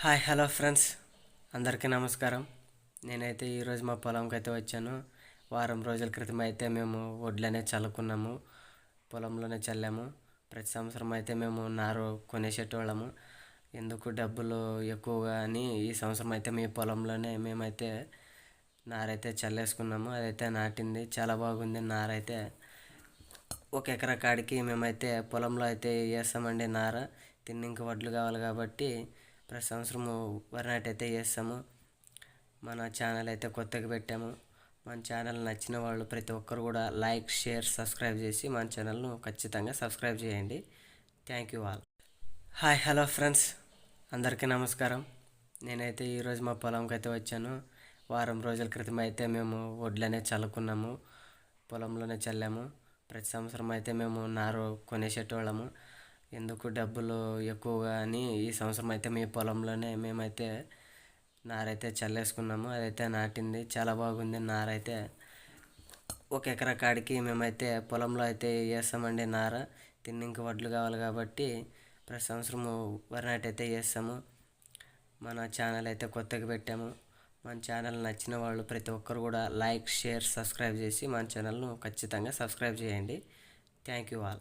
Hi hello friends, అందరికీ నమస్కారం. నేనైతే ఈరోజు మా పొలంకి అయితే వచ్చాను. వారం రోజుల క్రితం అయితే మేము వడ్లనే చల్లుకున్నాము, పొలంలోనే చల్లాము. ప్రతి సంవత్సరం అయితే మేము నారు కొనేసేటోళ్ళము. ఎందుకు డబ్బులు ఎక్కువగా అని ఈ సంవత్సరం అయితే మీ పొలంలోనే మేమైతే నారైతే చల్లేసుకున్నాము. అదైతే నాటింది, చాలా బాగుంది నారైతే. ఒక ఎకరా కాడికి మేమైతే పొలంలో అయితే వేస్తామండి నార. తిన్నింక వడ్లు కావాలి కాబట్టి ప్రతి సంవత్సరము వరి నాటు అయితే వేస్తాము. మన ఛానల్ అయితే కొత్తగా పెట్టాము. మన ఛానల్ నచ్చిన వాళ్ళు ప్రతి ఒక్కరు కూడా లైక్, షేర్, సబ్స్క్రైబ్ చేసి మన ఛానల్ను ఖచ్చితంగా సబ్స్క్రైబ్ చేయండి. Thank you all. Hi hello friends, అందరికీ నమస్కారం. నేనైతే ఈరోజు మా పొలంకి అయితే వచ్చాను. వారం రోజుల క్రితం అయితే మేము వడ్లనే చల్లుకున్నాము, పొలంలోనే చల్లాము. ప్రతి సంవత్సరం అయితే మేము నారు కొనేసేటోళ్ళము. ఎందుకు డబ్బులు ఎక్కువగా అని ఈ సంవత్సరం అయితే మీ పొలంలోనే మేమైతే నారైతే చల్లేసుకున్నాము. అదైతే నాటింది, చాలా బాగుంది నారైతే. ఒక ఎకరా కాడికి మేమైతే పొలంలో అయితే వేస్తామండి నార. తిన్నింక వడ్లు కావాలి కాబట్టి ప్రతి సంవత్సరము వరి నాటు అయితే వేస్తాము. మన ఛానల్ అయితే కొత్తగా పెట్టాము. మన ఛానల్ నచ్చిన వాళ్ళు ప్రతి ఒక్కరు కూడా లైక్, షేర్, సబ్స్క్రైబ్ చేసి మన ఛానల్ను ఖచ్చితంగా సబ్స్క్రైబ్ చేయండి. Thank you all.